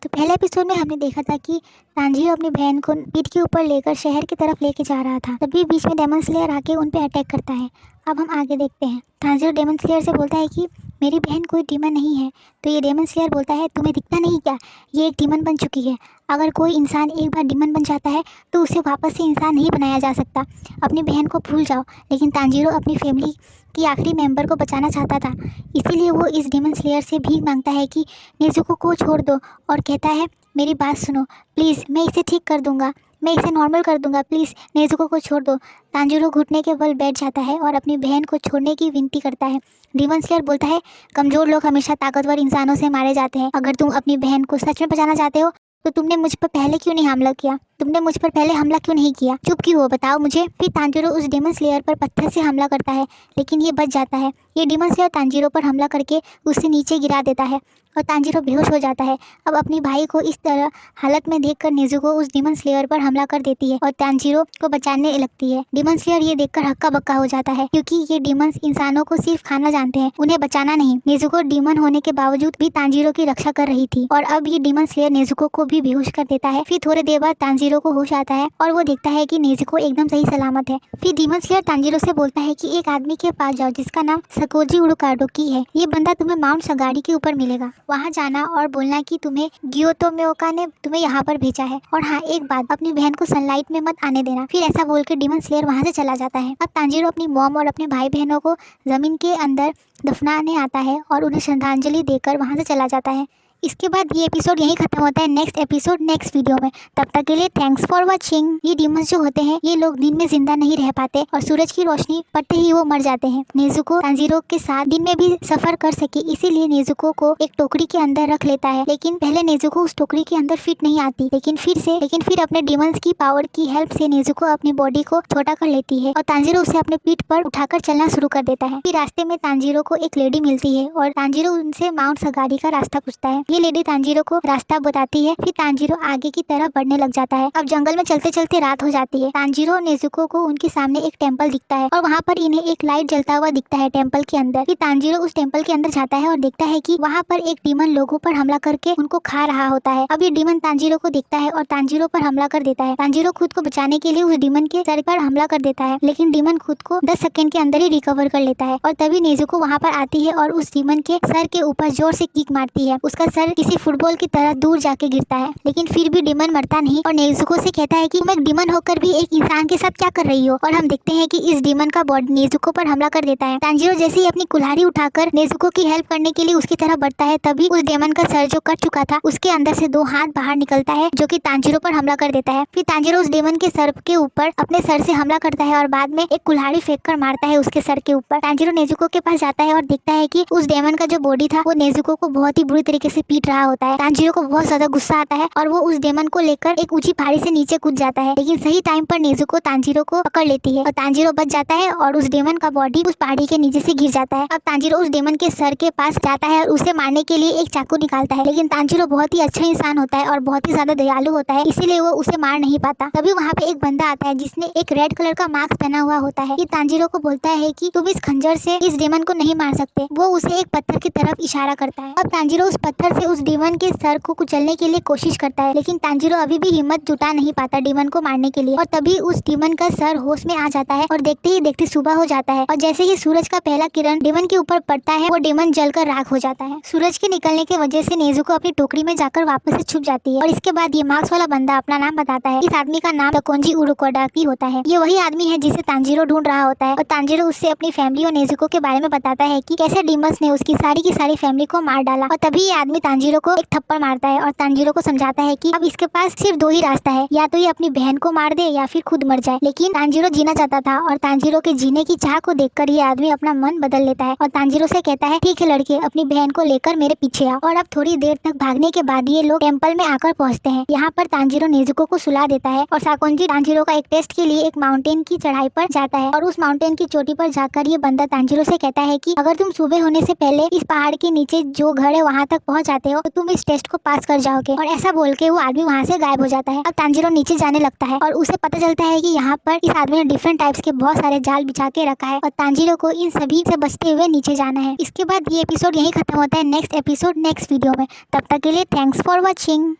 तो पहले एपिसोड में हमने देखा था कि तांजीरो अपनी बहन को पीठ के ऊपर लेकर शहर की तरफ लेके जा रहा था, तभी बीच में डेमन स्लेयर आके उन पे अटैक करता है। अब हम आगे देखते हैं। तांजीरो डेमन स्लेयर से बोलता है कि मेरी बहन कोई डीमन नहीं है। तो ये डेमन स्लेयर बोलता है तुम्हें दिखता नहीं क्या, ये एक डीमन बन चुकी है। अगर कोई इंसान एक बार डीमन बन जाता है तो उसे वापस से इंसान नहीं बनाया जा सकता। अपनी बहन को भूल जाओ। लेकिन तांजीरो अपनी फैमिली की आखिरी मेंबर को बचाना चाहता था, इसीलिए वो इस डेमन स्लेयर से भीख मांगता है कि नेजुको को छोड़ दो और कहता है मेरी बात सुनो प्लीज़, मैं इसे ठीक कर दूंगा, मैं इसे नॉर्मल कर दूंगा, प्लीज़ नेजुको को छोड़ दो। तांजीरो घुटने के बल बैठ जाता है और अपनी बहन को छोड़ने की विनती करता है। डेमन स्लेयर बोलता है कमज़ोर लोग हमेशा ताकतवर इंसानों से मारे जाते हैं। अगर तुम अपनी बहन को सच में बचाना चाहते हो तो तुमने मुझ पर पहले क्यों नहीं हमला किया, तुमने मुझ पर पहले हमला क्यों नहीं किया, चुप क्यों हो बताओ मुझे। फिर तांजीरो उस डेमन स्लेयर पर पत्थर से हमला करता है, लेकिन ये बच जाता है। ये डेमन स्लेयर तांजीरो पर हमला करके उसे नीचे गिरा देता है और तांजीरो बेहोश हो जाता है। अब अपने भाई को इस तरह हालत में देखकर नेजुको उस डेमन स्लेयर पर हमला कर देती है और तांजीरो को बचाने लगती है। डेमन स्लेयर ये देखकर हक्का बक्का हो जाता है, क्योंकि ये डेमंस इंसानों को सिर्फ खाना जानते हैं, उन्हें बचाना नहीं। नेजुको डेमन होने के बावजूद भी तांजीरो की रक्षा कर रही थी और अब ये डेमन स्लेयर नेजुको को भी बेहोश कर देता है। फिर थोड़ी देर बाद तांजीरो को होश आता है और वो देखता है कि नेजुको एकदम सही सलामत है। फिर डेमन स्लेयर तांजीरो से बोलता है कि एक आदमी के पास जाओ जिसका नाम सकोजी उडुकाडोकी है। ये बंदा तुम्हें माउंट सगाड़ी के ऊपर मिलेगा, वहाँ जाना और बोलना कि तुम्हें ग्योतोमेओका ने तुम्हें यहाँ पर भेजा है। और हाँ एक बात, अपनी बहन को सनलाइट में मत आने देना। फिर ऐसा बोलकर डेमन स्लेयर वहाँ से चला जाता है। अब तांजीरो अपनी मॉम और अपने भाई बहनों को जमीन के अंदर दफनाने आता है और उन्हें श्रद्धांजलि देकर वहाँ से चला जाता है। इसके बाद ये एपिसोड यहीं खत्म होता है। नेक्स्ट एपिसोड नेक्स्ट वीडियो में। तब तक के लिए थैंक्स फॉर वॉचिंग। ये डीमंस जो होते हैं ये लोग दिन में जिंदा नहीं रह पाते और सूरज की रोशनी पड़ते ही वो मर जाते हैं। नेजुको तांजीरो के साथ दिन में भी सफर कर सके, इसीलिए नेजुको को एक टोकरी के अंदर रख लेता है। लेकिन पहले नेजुको उस टोकरी के अंदर फिट नहीं आती, लेकिन फिर अपने डीमंस की पावर की हेल्प से नेजुको अपनी बॉडी को छोटा कर लेती है और तांजीरो उसे अपने पीठ पर उठाकर चलना शुरू कर देता है। फिर रास्ते में तांजीरो को एक लेडी मिलती है और तांजीरो उनसे माउंट सगाड़ी का रास्ता पूछता है। ये लेडी तांजीरो को रास्ता बताती है। फिर तांजीरो आगे की तरफ बढ़ने लग जाता है। अब जंगल में चलते चलते रात हो जाती है। तांजीरो और नेजुको को उनके सामने एक टेंपल दिखता है और वहाँ पर इन्हें एक लाइट जलता हुआ दिखता है टेंपल के अंदर। फिर तांजीरो उस टेंपल के अंदर जाता है और देखता है कि वहाँ पर एक डीमन लोगों पर हमला करके उनको खा रहा होता है। अब ये डीमन तांजीरो को देखता है और तांजीरो पर हमला कर देता है। तांजीरो खुद को बचाने के लिए उस डीमन के सर पर हमला कर देता है, लेकिन डीमन खुद को 10 सेकंड के अंदर ही रिकवर कर लेता है। और तभी नेजुको वहाँ पर आती है और उस डीमन के सर के ऊपर जोर से किक मारती है। उसका सर किसी फुटबॉल की तरह दूर जाके गिरता है, लेकिन फिर भी डीमन मरता नहीं और नेजुको से कहता है कि तुम एक डीमन होकर भी एक इंसान के साथ क्या कर रही हो। और हम देखते हैं कि इस डीमन का बॉडी नेजुको पर हमला कर देता है। तांजीरो जैसे ही अपनी कुल्हाड़ी उठाकर नेजुको की हेल्प करने के लिए उसकी तरफ बढ़ता है, तभी उस डीमन का सर जो कट चुका था उसके अंदर से 2 हाथ बाहर निकलता है जो कि तांजीरो पर हमला कर देता है। फिर तांजीरो उस डीमन के सर के ऊपर अपने सर से हमला करता है और बाद में एक कुल्हाड़ी फेंक कर मारता है उसके सर के ऊपर। तांजीरो नेजुको के पास जाता है और देखता है कि उस डीमन का जो बॉडी था वो नेजुको को बहुत ही बुरी तरीके से पीट रहा होता है। तांजीरो को बहुत ज्यादा गुस्सा आता है और वो उस डेमन को लेकर एक ऊंची पहाड़ी से नीचे कूद जाता है, लेकिन सही टाइम पर नेजुको तांजीरो को पकड़ लेती है और तांजीरो बच जाता है और उस डेमन का बॉडी उस पहाड़ी के नीचे से गिर जाता है। अब तांजीरो उस डेमन के सर के पास जाता है और उसे मारने के लिए एक चाकू निकालता है, लेकिन तांजीरो बहुत ही अच्छा इंसान होता है और बहुत ही ज्यादा दयालु होता है, इसीलिए वो उसे मार नहीं पाता। तभी वहाँ पे एक बंदा आता है जिसने एक रेड कलर का मास्क पहना हुआ होता है। ये तांजीरो को बोलता है कि तुम इस खंजर से इस डेमन को नहीं मार सकते। वो उसे एक पत्थर की तरफ इशारा करता है। अब तांजीरो उस पत्थर से उस डेमन के सर को कुचलने के लिए कोशिश करता है, लेकिन तांजीरो अभी भी हिम्मत जुटा नहीं पाता डीमन को मारने के लिए। और तभी उस डीमन का सर होश में आ जाता है और देखते ही देखते सुबह हो जाता है और जैसे ही सूरज का पहला किरण डीमन के ऊपर पड़ता है वो डीमन जलकर राख हो जाता है। सूरज के निकलने की वजह से नेजुको अपनी टोकरी में जाकर वापस से छुप जाती है और इसके बाद ये मार्क्स वाला बंदा अपना नाम बताता है। इस आदमी का नाम सकोजी उडुकाडोकी होता है। ये वही आदमी है जिसे तांजीरो ढूंढ रहा होता है और तांजीरो उससे अपनी फैमिली और नेजुको के बारे में बताता है कि कैसे डीमंस ने उसकी सारी की सारी फैमिली को मार डाला। और तभी ये आदमी तांजीरो को एक थप्पड़ मारता है और तांजीरो को समझाता है कि अब इसके पास सिर्फ 2 ही रास्ता है, या तो ये अपनी बहन को मार दे या फिर खुद मर जाए। लेकिन तांजीरो जीना चाहता था और तांजीरो के जीने की चाह को देखकर ये आदमी अपना मन बदल लेता है और तांजीरो से कहता है ठीक है लड़के, अपनी बहन को लेकर मेरे पीछे आओ। और अब थोड़ी देर तक भागने के बाद ये लोग टेंपल में आकर पहुंचते हैं। यहाँ पर तांजीरो नेजुको को सुला देता है और साकोजी तांजीरो का एक टेस्ट के लिए एक माउंटेन की चढ़ाई पर जाता है और उस माउंटेन की चोटी पर जाकर ये बंदा तांजीरो से कहता है कि अगर तुम सुबह होने से पहले इस पहाड़ के नीचे जो घर है वहाँ तक पहुँच जाते हो तो तुम इस टेस्ट को पास कर जाओगे। और ऐसा बोल के वो आदमी वहाँ से गायब हो जाता है। अब तांजीरो नीचे जाने लगता है और उसे पता चलता है कि यहाँ पर इस आदमी ने डिफरेंट टाइप्स के बहुत सारे जाल बिछा के रखा है और तांजीरो को इन सभी से बचते हुए नीचे जाना है। इसके बाद ये एपिसोड यही खत्म होता है। नेक्स्ट एपिसोड नेक्स्ट वीडियो में। तब तक के लिए थैंक्स फॉर वॉचिंग।